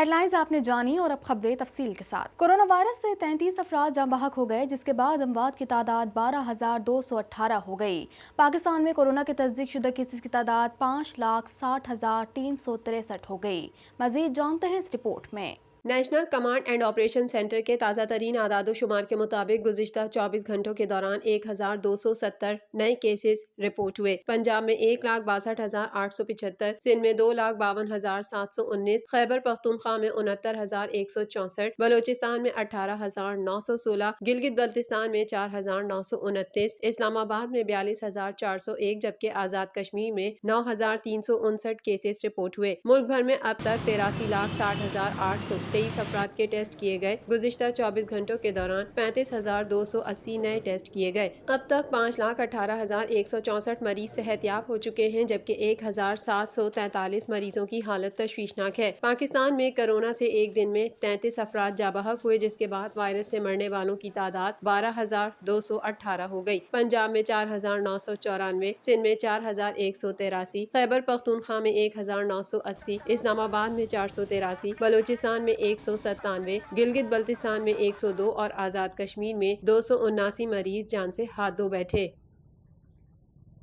Head lines आपने जानी और अब खबरें तफसील के साथ। कोरोना वायरस से 33 अफराद जाँ बहक हो गए, जिसके बाद अमवात की तादाद 12,218 हो गई। पाकिस्तान में कोरोना के तस्दीक शुदा केसेस की तादाद 5,60,363 हो गई। मजीद जानते हैं इस रिपोर्ट में। National command and operation centre के ताज़ा तरीन आदादो शुमार के मुताबिक गुज़िश्ता 24 घंटों के दौरान 1,270 नए केसेस रिपोर्ट हुए। पंजाब में 1,62,875, सिंध में 2,52,719, खैबर पख्तूनख्वा में 69,164, बलोचिस्तान में 18,916, गिलगित बल्तिस्तान में 4,929, इस्लामाबाद में 42,401, जबकि आज़ाद कश्मीर में 9,359 केसेस रिपोर्ट हुए। मुल्क भर में अब तक 83,60,823 अफराद के टेस्ट किए गए। गुज़िश्ता 24 घंटों के दौरान 35,280 नए टेस्ट किए गए। अब तक 5,18,164 मरीज सेहतयाब हो चुके हैं, जबकि 1,743 मरीजों की हालत तशवीशनाक है। पाकिस्तान में कोरोना से एक दिन में 33 अफराद जाँ बहक हुए, जिसके बाद वायरस से मरने वालों की तादाद 12,218 हो गई। पंजाब में 4,994, सिंध में 4,183, खैबर पख्तूनख्वा में 1,980, इस्लामाबाद में 483, बलोचिस्तान में 197, गिलगित बल्तिस्तान में 102 और आज़ाद कश्मीर में 279 मरीज जान से हाथ धो बैठे।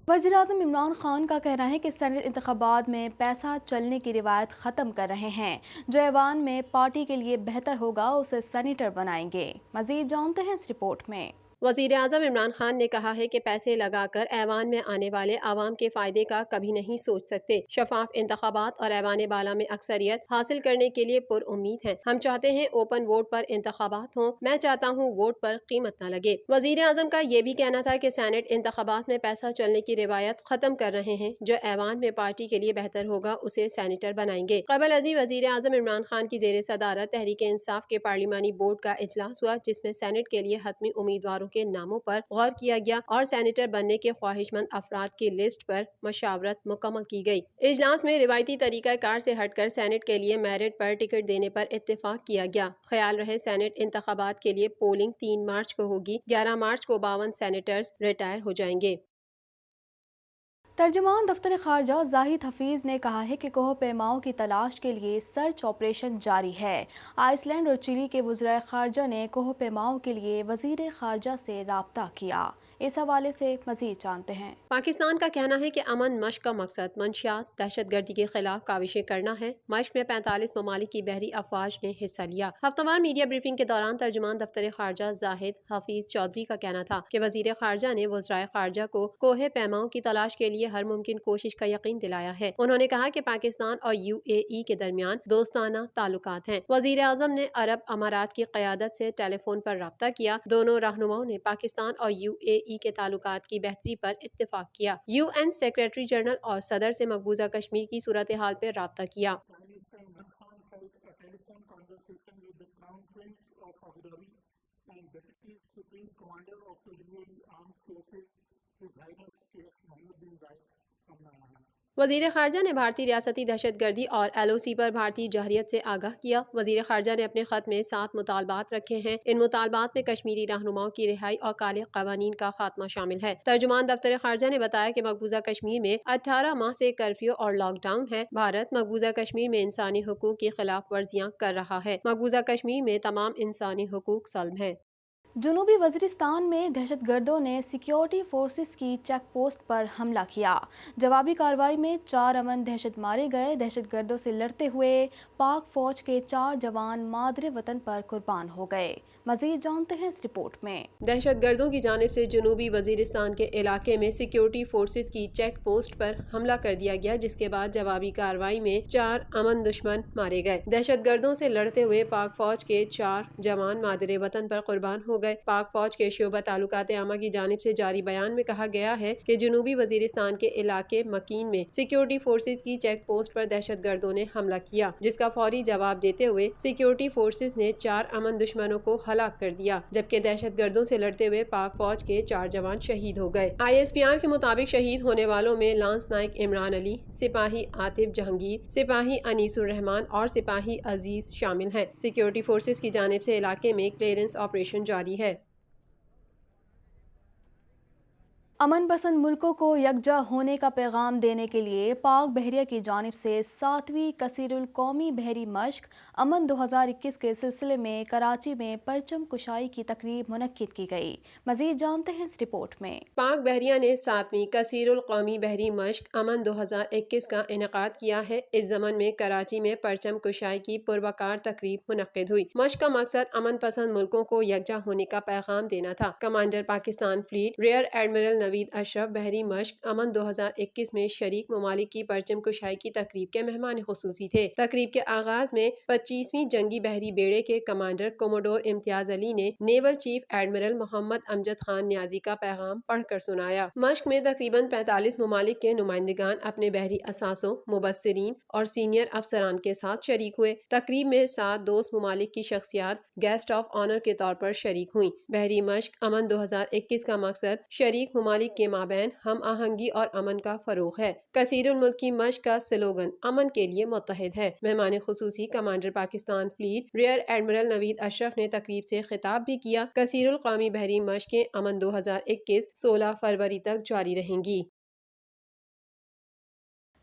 वज़ीर-ए-आज़म इमरान खान का कहना है कि सेनेट इंतखाबात में पैसा चलने की रिवायत ख़त्म कर रहे हैं। जो ऐवान में पार्टी के लिए बेहतर होगा उसे सेनेटर बनाएंगे। मज़ीद जानते हैं इस रिपोर्ट में। वज़ीर आज़म इमरान खान ने कहा है कि पैसे लगाकर ऐवान में आने वाले आवाम के फायदे का कभी नहीं सोच सकते। शफाफ इंतखाबात और ऐवान बाला में अक्सरियत हासिल करने के लिए पुरउम्मीद हैं। हम चाहते हैं ओपन वोट पर इंतखाबात हों। मैं चाहता हूँ वोट पर कीमत न लगे। वज़ीर आज़म का ये भी कहना था कि सेनेट इंतखाबात में पैसा चलने की रिवायत खत्म कर रहे हैं। जो ऐवान में पार्टी के लिए बेहतर होगा उसे सेनेटर बनाएंगे। कबल अजी वज़ीर आज़म इमरान खान की जेर सदारत तहरीक इंसाफ के पार्लिमानी बोर्ड का इजलास हुआ, जिसमें सेनेट के लिए हतमी उम्मीदवारों के नामों पर गौर किया गया और सेनेटर बनने के ख्वाहिशमंद अफराद की लिस्ट पर मशावरत मुकम्मल की गई। इजलास में रिवायती तरीका कार से हटकर सेनेट के लिए मेरिट पर टिकट देने पर इत्तेफाक किया गया। ख्याल रहे सेनेट इंतखाबात के लिए पोलिंग 3 मार्च को होगी। 11 मार्च को 52 सेनेटर्स रिटायर हो जाएंगे। तर्जुमान दफ्तर खारजा जाहिद हफीज ने कहा है कि कोह पैमाओं की तलाश के लिए सर्च ऑपरेशन जारी है। आइसलैंड और चिली के वज़राए खारजा ने कोह पैमाओं के लिए वज़ीर खारजा से राब्ता किया। इस हवाले से मजीद जानते हैं। पाकिस्तान का कहना है कि अमन मश्क का मकसद मंशियात दहशतगर्दी के खिलाफ काविशें करना है। मश्क में 45 ममालिक की बहरी अफवाज ने हिस्सा लिया। हफ्तावार मीडिया ब्रीफिंग के दौरान तर्जुमान दफ्तर खारजा जाहिद हफीज चौधरी का कहना था कि वज़ीर खारजा ने वज़राए खारजा को कोहे पैमाओं की तलाश के लिए हर मुमकिन कोशिश का यकीन दिलाया है। उन्होंने कहा कि पाकिस्तान और UAE के दरमियान दोस्ताना ताल्लुकात हैं। वज़ीर आज़म ने अरब अमारात की क़यादत से टेलीफोन पर राब्ता किया। दोनों रहनुमाओं ने पाकिस्तान और UAE के ताल्लुकात की बेहतरी पर इत्तेफाक किया। UN सेक्रेटरी जनरल और सदर से मकबूजा कश्मीर की सूरत हाल पर राब्ता किया। वज़ीर खारजा ने भारतीय रियासती दहशतगर्दी और LOC पर भारतीय जहरियत से आगाह किया। वज़ीर खारजा ने अपने खत में 7 मुतालबात रखे हैं। इन मुतालबात में कश्मीरी रहनुमाओं की रिहाई और काले कवानीन का खात्मा शामिल है। तर्जुमान दफ्तर खारजा ने बताया कि मकबूजा कश्मीर में 18 माह से कर्फ्यू और लॉकडाउन है। भारत मकबूजा कश्मीर में इंसानी हुकूक की खिलाफ वर्जियाँ कर रहा है। मकबूजा कश्मीर में तमाम इंसानी हुकूक सल्ब हैं। जनूबी वज़ीरिस्तान में दहशतगर्दों ने सिक्योरिटी फोर्सेस की चेक पोस्ट पर हमला किया। जवाबी कार्रवाई में 4 अमन दहशत मारे गए। दहशतगर्दों से लड़ते हुए पाक फौज के 4 जवान मादरे वतन पर कुर्बान हो गए। मजीद जानते हैं इस रिपोर्ट में। दहशतगर्दों की जानिब से जनूबी वज़ीरिस्तान के इलाके में सिक्योरिटी फोर्सेस की चेक पोस्ट पर हमला कर दिया गया, जिसके बाद जवाबी कार्रवाई में 4 अमन दुश्मन मारे गए। दहशतगर्दों से लड़ते हुए पाक फौज के 4 जवान मादरे वतन पर कुर्बान हो गए। पाक फौज के शोबा ताल्लुकात आमा की जानिब से जारी बयान में कहा गया है कि जनूबी वज़ीरिस्तान के इलाके मकीन में सिक्योरिटी फोर्सेस की चेक पोस्ट पर दहशतगर्दों ने हमला किया, जिसका फौरी जवाब देते हुए सिक्योरिटी फोर्सेस ने 4 अमन दुश्मनों को हलाक कर दिया, जबकि दहशतगर्दों से लड़ते हुए पाक फौज के 4 जवान शहीद हो गए। ISPR के मुताबिक शहीद होने वालों में लांस नायक इमरान अली, सिपाही आतिफ जहांगीर, सिपाही अनीसुर रहमान और सिपाही अजीज शामिल हैं। सिक्योरिटी फोर्सेस की जानिब से इलाके में क्लियरेंस ऑपरेशन जारी है। امن پسند ملکوں کو یکجا ہونے کا پیغام دینے کے لیے پاک بحریہ کی جانب سے 7ویں کثیر القومی بحری مشق امن 2021 کے سلسلے میں کراچی میں پرچم کشائی کی تقریب منعقد کی گئی۔ مزید جانتے ہیں اس رپورٹ میں۔ پاک بحریہ نے 7ویں کثیر القومی بحری مشق امن 2021 کا انعقاد کیا ہے۔ اس ضمن میں کراچی میں پرچم کشائی کی پروقار تقریب منعقد ہوئی۔ مشق کا مقصد امن پسند ملکوں کو یکجا ہونے کا پیغام دینا تھا۔ Commander Pakistan fleet rear admiral Naveed Ashraf بحری مشق امن 2021 میں شریک ممالک کی پرچم کشائی کی تقریب کے مہمان خصوصی تھے۔ تقریب کے آغاز میں 25ویں جنگی بحری بیڑے کے کمانڈر کوموڈور امتیاز علی نے نیول چیف ایڈمرل محمد امجد خان نیازی کا پیغام پڑھ کر سنایا۔ مشق میں تقریباً 45 ممالک کے نمائندگان اپنے بحری اثاثوں، مبصرین اور سینئر افسران کے ساتھ شریک ہوئے۔ تقریب میں 7 دوست ممالک کی شخصیات گیسٹ آف آنر کے طور پر شریک ہوئیں۔ بحری مشق امن 2021 کا مقصد شریک ممالک کے مابین ہم آہنگی اور امن کا فروغ ہے۔ کثیر الملکی مشق کا سلوگن امن کے لیے متحد ہے۔ مہمان خصوصی commander Pakistan fleet rear admiral Naveed Ashraf نے تقریب سے خطاب بھی کیا۔ کثیر القومی بحری مشقیں امن 2021 16 فروری تک جاری رہیں گی۔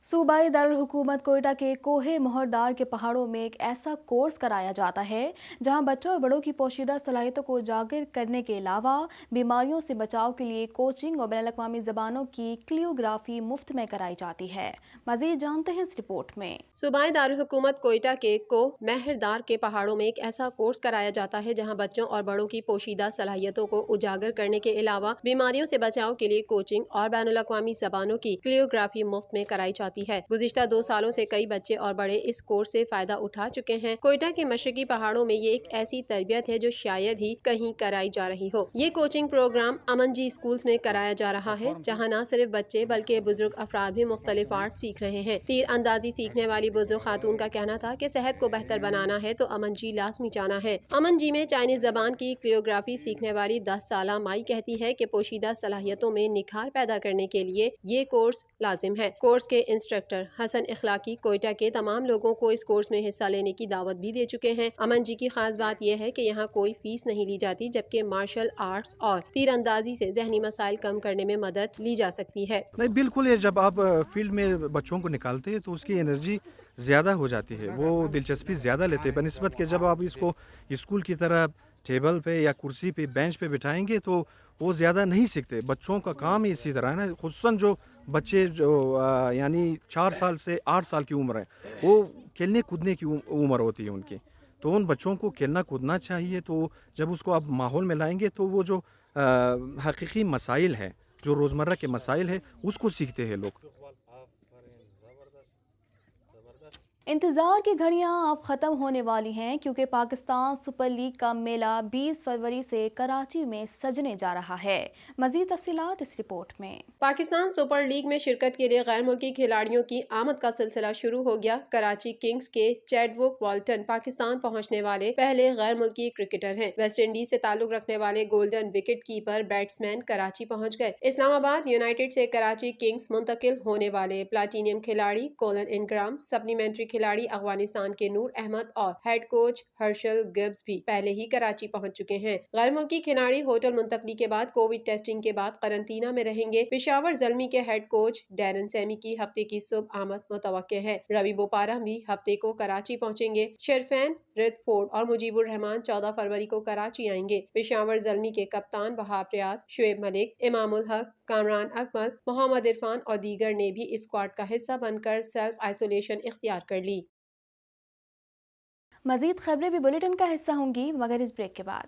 صوبائی دارالحکومت کوئٹہ کے کوہ مہردار کے پہاڑوں میں ایک ایسا کورس کرایا جاتا ہے جہاں بچوں اور بڑوں کی پوشیدہ صلاحیتوں کو اجاگر کرنے کے علاوہ بیماریوں سے بچاؤ کے لیے کوچنگ اور بین الاقوامی زبانوں کی کلیوگرافی مفت میں کرائی جاتی ہے۔ مزید جانتے ہیں اس رپورٹ میں۔ صوبائی دارالحکومت کوئٹہ کے کوہ مہردار کے پہاڑوں میں ایک ایسا کورس کرایا جاتا ہے جہاں بچوں اور بڑوں کی پوشیدہ صلاحیتوں کو اجاگر کرنے کے علاوہ بیماریوں سے بچاؤ کے لیے کوچنگ اور بین الاقوامی زبانوں کی کلیوگرافی مفت میں کرائی جاتی ہے۔ گزشتہ 2 سالوں سے کئی بچے اور بڑے اس کورس سے فائدہ اٹھا چکے ہیں۔ کوئٹہ کے مشرقی پہاڑوں میں یہ ایک ایسی تربیت ہے جو شاید ہی کہیں کرائی جا رہی ہو۔ یہ کوچنگ پروگرام امن جی اسکولز میں کرایا جا رہا ہے جہاں نہ صرف بچے بلکہ بزرگ افراد بھی مختلف آرٹ سیکھ رہے ہیں۔ تیر اندازی سیکھنے والی بزرگ خاتون کا کہنا تھا کہ صحت کو بہتر بنانا ہے تو امن جی لازمی جانا ہے۔ امن جی میں چائنیز زبان کی کلیوگرافی سیکھنے والی 10 سالہ مائی کہتی ہے کہ پوشیدہ صلاحیتوں میں نکھار پیدا کرنے کے لیے یہ کورس لازم ہے۔ کورس کے انسٹرکٹر حسن اخلاقی کوئٹہ کے تمام لوگوں کو اس کورس میں حصہ لینے کی دعوت بھی دے چکے ہیں۔ امن جی کی خاص بات یہ ہے کہ یہاں کوئی فیس نہیں لی جاتی جبکہ مارشل آرٹس اور تیر اندازی سے ذہنی مسائل کم کرنے میں مدد لی جا سکتی ہے۔ نہیں بالکل، یہ جب آپ فیلڈ میں بچوں کو نکالتے ہیں تو اس کی انرجی زیادہ ہو جاتی ہے، وہ دلچسپی زیادہ لیتے ہیں بنسبت کہ جب آپ اس کو اسکول کی طرح ٹیبل پہ یا کرسی پہ بینچ پہ بٹھائیں گے تو وہ زیادہ نہیں سیکھتے۔ بچوں کا کام ہی اسی طرح ہے نا، خصوصاً جو بچے جو یعنی 4 سال سے 8 سال کی عمر ہے، وہ کھیلنے کودنے کی عمر ہوتی ہے ان کی، تو ان بچوں کو کھیلنا کودنا چاہیے۔ تو جب اس کو آپ ماحول میں لائیں گے تو وہ جو حقیقی مسائل ہیں، جو روزمرہ کے مسائل ہیں، اس کو سیکھتے ہیں لوگ۔ انتظار کی گھڑیاں اب ختم ہونے والی ہیں کیونکہ پاکستان سپر لیگ کا میلہ 20 فروری سے کراچی میں سجنے جا رہا ہے۔ مزید تفصیلات اس رپورٹ میں۔ پاکستان سپر لیگ میں شرکت کے لیے غیر ملکی کھلاڑیوں کی آمد کا سلسلہ شروع ہو گیا۔ کراچی کنگز کے چیڈوک والٹن پاکستان پہنچنے والے پہلے غیر ملکی کرکٹر ہیں۔ ویسٹ انڈیز سے تعلق رکھنے والے golden wicket keeper batsman Karachi پہنچ گئے۔ اسلام آباد یونائیٹڈ سے کراچی کنگز منتقل ہونے والے پلاٹینیم کھلاڑی کولن انگرام، سپلیمنٹری کھلاڑی افغانستان کے نور احمد اور ہیڈ کوچ ہرشل گبز بھی پہلے ہی کراچی پہنچ چکے ہیں۔ غیر ملکی کھلاڑی ہوٹل منتقلی کے بعد کووڈ ٹیسٹنگ کے بعد قرنطینہ میں رہیں گے۔ پشاور زلمی کے ہیڈ کوچ ڈیرن سیمی کی ہفتے کی صبح آمد متوقع ہے۔ روی بوپارا بھی ہفتے کو کراچی پہنچیں گے۔ شرفین رد فورڈ اور مجیب الرحمان 14 فروری کو کراچی آئیں گے۔ پشاور زلمی کے کپتان وہاب ریاض، شعیب ملک، امام الحق، کامران اکمل، محمد عرفان اور دیگر نے بھی اسکواڈ کا حصہ بن کر سیلف آئسولیشن اختیار کر لی۔ مزید خبریں بھی بلیٹن کا حصہ ہوں گی مگر اس بریک کے بعد۔